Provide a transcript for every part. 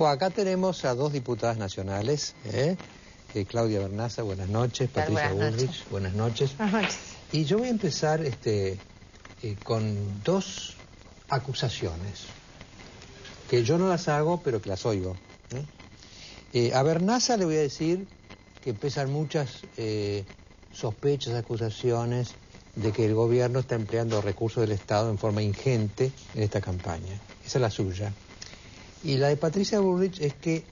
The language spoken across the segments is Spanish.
Bueno, acá tenemos a dos diputadas nacionales, Claudia Vernaza, buenas noches, Patricia Bullrich, buenas noches. Buenas noches. Y yo voy a empezar con dos acusaciones, que yo no las hago, pero que las oigo. A Vernaza le voy a decir que pesan muchas sospechas, acusaciones de que el gobierno está empleando recursos del Estado en forma ingente en esta campaña. Esa es la suya. Y la de Patricia Bullrich es que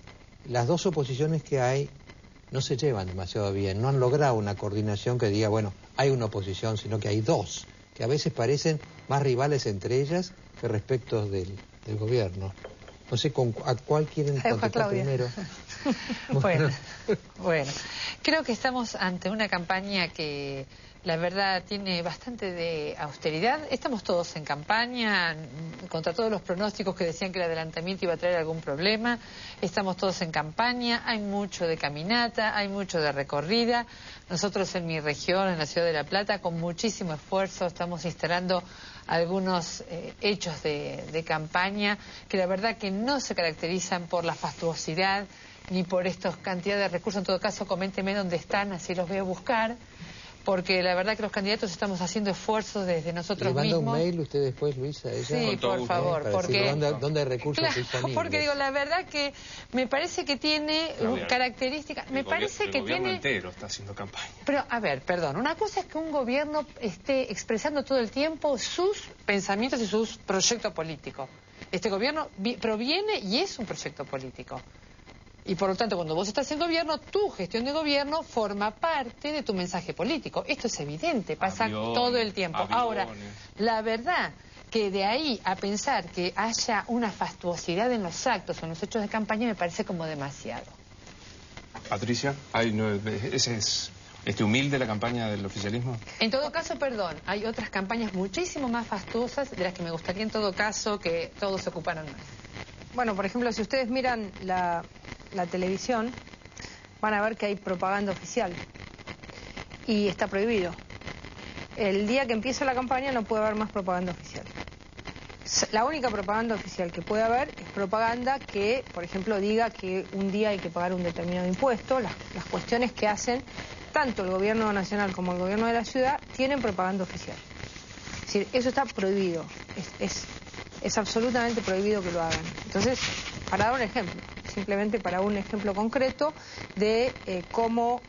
las dos oposiciones que hay no se llevan demasiado bien, no han logrado una coordinación que diga, bueno, hay una oposición, sino que hay dos, que a veces parecen más rivales entre ellas que respecto del gobierno. No sé a cuál quieren contestar primero. Bueno, creo que estamos ante una campaña que la verdad tiene bastante de austeridad. Estamos todos en campaña, contra todos los pronósticos que decían que el adelantamiento iba a traer algún problema. Estamos todos en campaña, hay mucho de caminata, hay mucho de recorrida. Nosotros en mi región, en la ciudad de La Plata, con muchísimo esfuerzo estamos instalando algunos hechos de campaña que la verdad que no se caracterizan por la fastuosidad ni por esta cantidad de recursos. En todo caso, coménteme dónde están, así los voy a buscar. Porque la verdad que los candidatos estamos haciendo esfuerzos desde nosotros mismos. ¿Le manda un mail usted después, Luisa, a ella? Sí, por favor. Para porque ¿dónde hay recursos disponibles? Porque digo, la verdad que me parece que tiene características... Me parece que tiene... El gobierno entero está haciendo campaña. Pero, a ver, perdón, una cosa es que un gobierno esté expresando todo el tiempo sus pensamientos y sus proyectos políticos. Este gobierno proviene y es un proyecto político. Y por lo tanto, cuando vos estás en gobierno, tu gestión de gobierno forma parte de tu mensaje político. Esto es evidente, pasa todo el tiempo. Ahora, la verdad que de ahí a pensar que haya una fastuosidad en los actos o en los hechos de campaña me parece como demasiado. Patricia, ¿ese es humilde la campaña del oficialismo? En todo caso, perdón, hay otras campañas muchísimo más fastuosas de las que me gustaría en todo caso que todos se ocuparan más. Bueno, por ejemplo, si ustedes miran la televisión, van a ver que hay propaganda oficial y está prohibido. El día que empieza la campaña no puede haber más propaganda oficial. La única propaganda oficial que puede haber es propaganda que, por ejemplo, diga que un día hay que pagar un determinado impuesto. Las cuestiones que hacen tanto el gobierno nacional como el gobierno de la ciudad tienen propaganda oficial. Es decir, eso está prohibido. Es absolutamente prohibido que lo hagan. Entonces, para dar un ejemplo, simplemente para un ejemplo concreto de cómo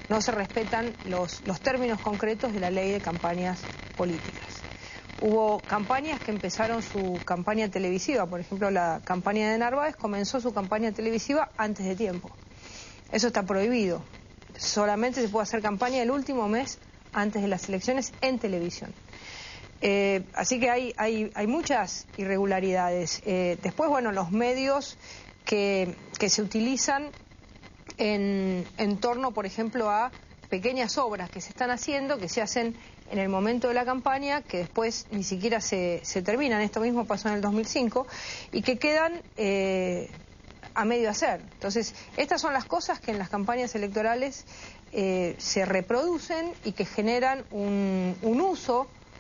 no se respetan los términos concretos de la ley de campañas políticas. Hubo campañas que empezaron su campaña televisiva, por ejemplo, la campaña de Narváez comenzó su campaña televisiva antes de tiempo. Eso está prohibido. Solamente se puede hacer campaña el último mes antes de las elecciones en televisión. Así que hay muchas irregularidades. Después, bueno, los medios que se utilizan en torno, por ejemplo, a pequeñas obras que se están haciendo, que se hacen en el momento de la campaña, que después ni siquiera se terminan. Esto mismo pasó en el 2005, y que quedan a medio hacer. Entonces, estas son las cosas que en las campañas electorales se reproducen y que generan un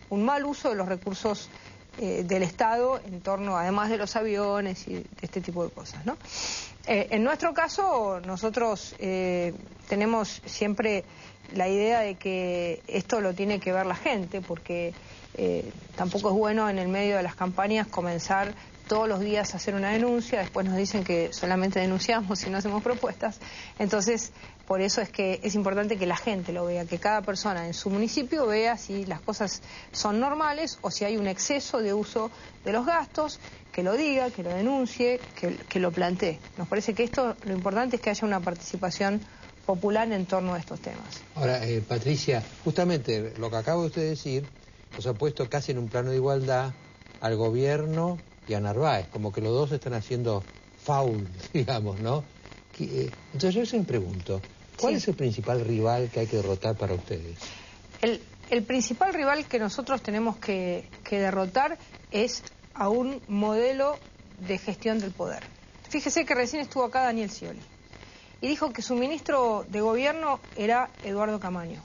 mal uso de los recursos del Estado en torno, además de los aviones y de este tipo de cosas, ¿no? En nuestro caso, nosotros tenemos siempre la idea de que esto lo tiene que ver la gente, porque tampoco es bueno en el medio de las campañas comenzar todos los días a hacer una denuncia, después nos dicen que solamente denunciamos y no hacemos propuestas. Entonces, por eso es que es importante que la gente lo vea, que cada persona en su municipio vea si las cosas son normales o si hay un exceso de uso de los gastos, que lo diga, que lo denuncie, que lo plantee. Nos parece que esto, lo importante es que haya una participación popular en torno a estos temas. Ahora, Patricia, justamente lo que acabo de usted decir, nos ha puesto casi en un plano de igualdad al gobierno y a Narváez, como que los dos están haciendo foul, digamos, ¿no? Entonces yo se me pregunto, ¿cuál es el principal rival que hay que derrotar para ustedes? El principal rival que nosotros tenemos que derrotar es a un modelo de gestión del poder. Fíjese que recién estuvo acá Daniel Scioli y dijo que su ministro de gobierno era Eduardo Camaño.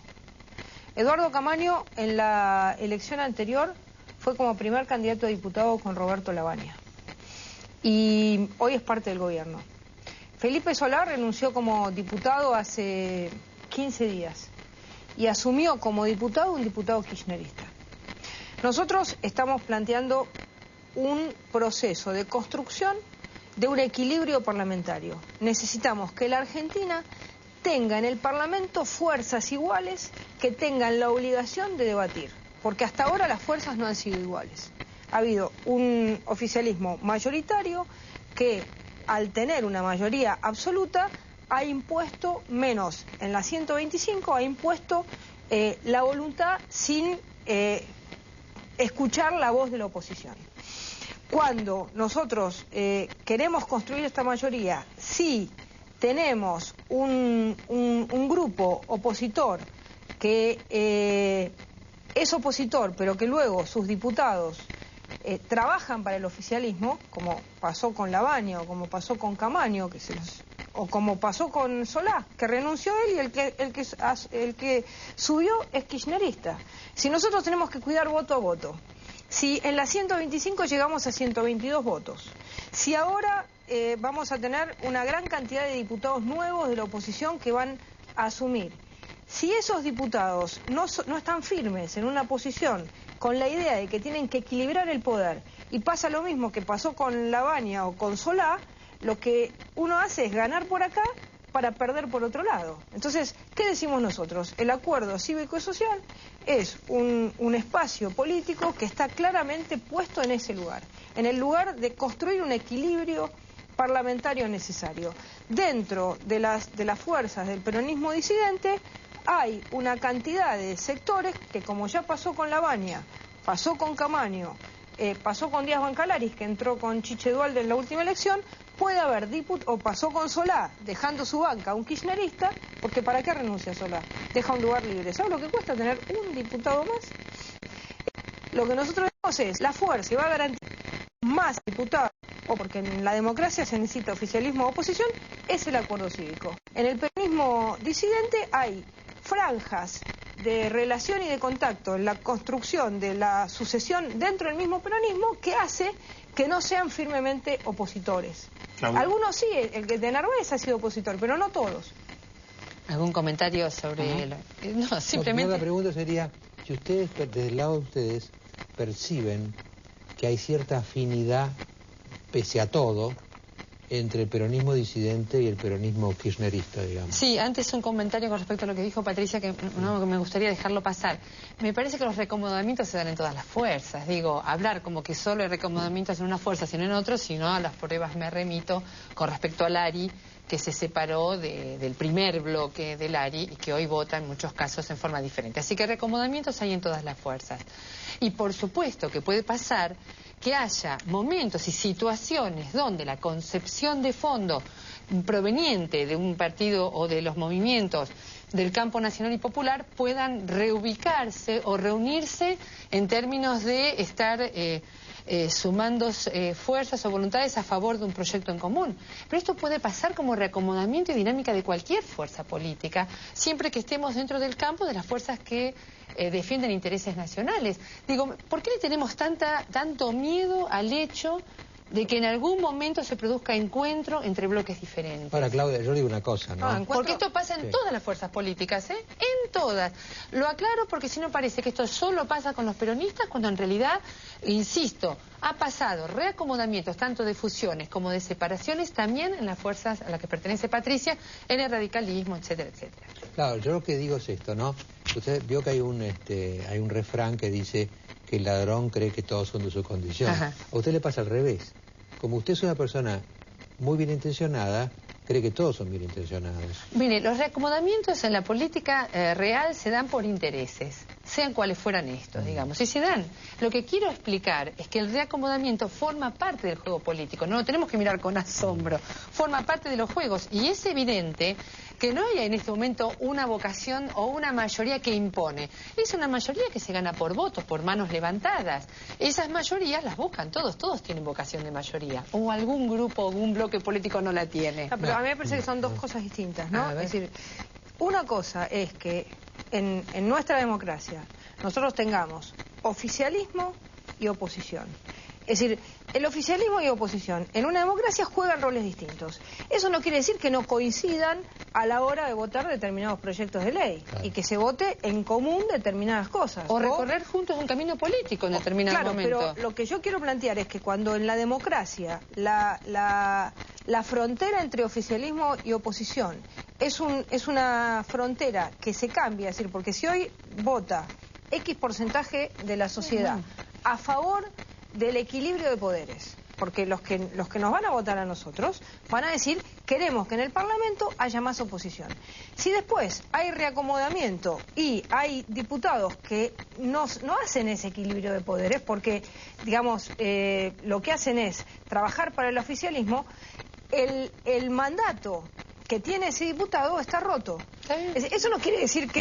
Eduardo Camaño en la elección anterior fue como primer candidato a diputado con Roberto Lavagna. y hoy es parte del gobierno. Felipe Solá renunció como diputado hace 15 días y asumió como diputado un diputado kirchnerista. Nosotros estamos planteando un proceso de construcción de un equilibrio parlamentario. Necesitamos que la Argentina tenga en el Parlamento fuerzas iguales que tengan la obligación de debatir, porque hasta ahora las fuerzas no han sido iguales. Ha habido un oficialismo mayoritario que, al tener una mayoría absoluta, ha impuesto menos. En la 125 ha impuesto la voluntad sin escuchar la voz de la oposición. Cuando nosotros queremos construir esta mayoría, si tenemos un grupo opositor que es opositor, pero que luego sus diputados trabajan para el oficialismo, como pasó con Lavagna, o como pasó con Camaño, o como pasó con Solá, que renunció él y el que subió es kirchnerista. Si nosotros tenemos que cuidar voto a voto, si en la 125 llegamos a 122 votos, si ahora vamos a tener una gran cantidad de diputados nuevos de la oposición que van a asumir, si esos diputados no están firmes en una posición con la idea de que tienen que equilibrar el poder, y pasa lo mismo que pasó con Lavagna o con Solá, lo que uno hace es ganar por acá para perder por otro lado. Entonces, ¿qué decimos nosotros? El acuerdo cívico y social es un espacio político que está claramente puesto en ese lugar, en el lugar de construir un equilibrio parlamentario necesario. Dentro de las fuerzas del peronismo disidente hay una cantidad de sectores que, como ya pasó con Lavagna, pasó con Camaño, pasó con Díaz Bancalaris, que entró con Chiche Duhalde en la última elección, puede haber o pasó con Solá, dejando su banca a un kirchnerista, porque ¿para qué renuncia Solá? Deja un lugar libre. ¿Sabes lo que cuesta tener un diputado más? Lo que nosotros decimos es, la fuerza va a garantizar más diputados, o porque en la democracia se necesita oficialismo o oposición, es el acuerdo cívico. En el peronismo disidente hay franjas de relación y de contacto en la construcción de la sucesión dentro del mismo peronismo que hace que no sean firmemente opositores. Algunos sí, el que de Narváez ha sido opositor, pero no todos. ¿Algún comentario sobre No, simplemente... La pregunta sería, si ustedes, desde el lado de ustedes, perciben que hay cierta afinidad, pese a todo, entre el peronismo disidente y el peronismo kirchnerista, digamos. Sí, antes un comentario con respecto a lo que dijo Patricia, que me gustaría dejarlo pasar. Me parece que los recomodamientos se dan en todas las fuerzas. Digo, hablar como que solo hay recomodamientos en una fuerza, sino en otros, sino a las pruebas me remito con respecto al ARI, que se separó del primer bloque del ARI y que hoy vota en muchos casos en forma diferente. Así que recomodamientos hay en todas las fuerzas. Y por supuesto que puede pasar que haya momentos y situaciones donde la concepción de fondo proveniente de un partido o de los movimientos del campo nacional y popular puedan reubicarse o reunirse en términos de estar sumando fuerzas o voluntades a favor de un proyecto en común. Pero esto puede pasar como reacomodamiento y dinámica de cualquier fuerza política, siempre que estemos dentro del campo de las fuerzas que defienden intereses nacionales. Digo, ¿por qué le tenemos tanto miedo al hecho de que en algún momento se produzca encuentro entre bloques diferentes? Ahora, Claudia, yo digo una cosa, ¿no? Porque esto pasa en todas las fuerzas políticas, ¿eh? En todas. Lo aclaro porque si no parece que esto solo pasa con los peronistas, cuando en realidad, insisto, ha pasado reacomodamientos tanto de fusiones como de separaciones también en las fuerzas a las que pertenece Patricia, en el radicalismo, etcétera, etcétera. Claro, yo lo que digo es esto, ¿no? Usted vio que hay un refrán que dice que el ladrón cree que todos son de su condición. Ajá. A usted le pasa al revés. Como usted es una persona muy bien intencionada, cree que todos son bien intencionados. Mire, los reacomodamientos en la política real se dan por intereses, sean cuales fueran estos, digamos. Y se dan. Lo que quiero explicar es que el reacomodamiento forma parte del juego político. No lo tenemos que mirar con asombro. Forma parte de los juegos. Y es evidente que no hay en este momento una vocación o una mayoría que impone. Es una mayoría que se gana por votos, por manos levantadas. Esas mayorías las buscan todos tienen vocación de mayoría. O algún grupo o algún bloque político no la tiene. Pero a mí me parece que son dos cosas distintas, ¿no? Es decir, una cosa es que en nuestra democracia nosotros tengamos oficialismo y oposición. Es decir, el oficialismo y oposición en una democracia juegan roles distintos. Eso no quiere decir que no coincidan a la hora de votar determinados proyectos de ley y que se vote en común determinadas cosas. O recorrer juntos un camino político en determinado momento. Claro, pero lo que yo quiero plantear es que cuando en la democracia la frontera entre oficialismo y oposición es una frontera que se cambia, es decir, porque si hoy vota X porcentaje de la sociedad a favor del equilibrio de poderes, porque los que nos van a votar a nosotros van a decir queremos que en el Parlamento haya más oposición. Si después hay reacomodamiento y hay diputados que no hacen ese equilibrio de poderes, porque digamos lo que hacen es trabajar para el oficialismo, el mandato que tiene ese diputado está roto. Eso no quiere decir que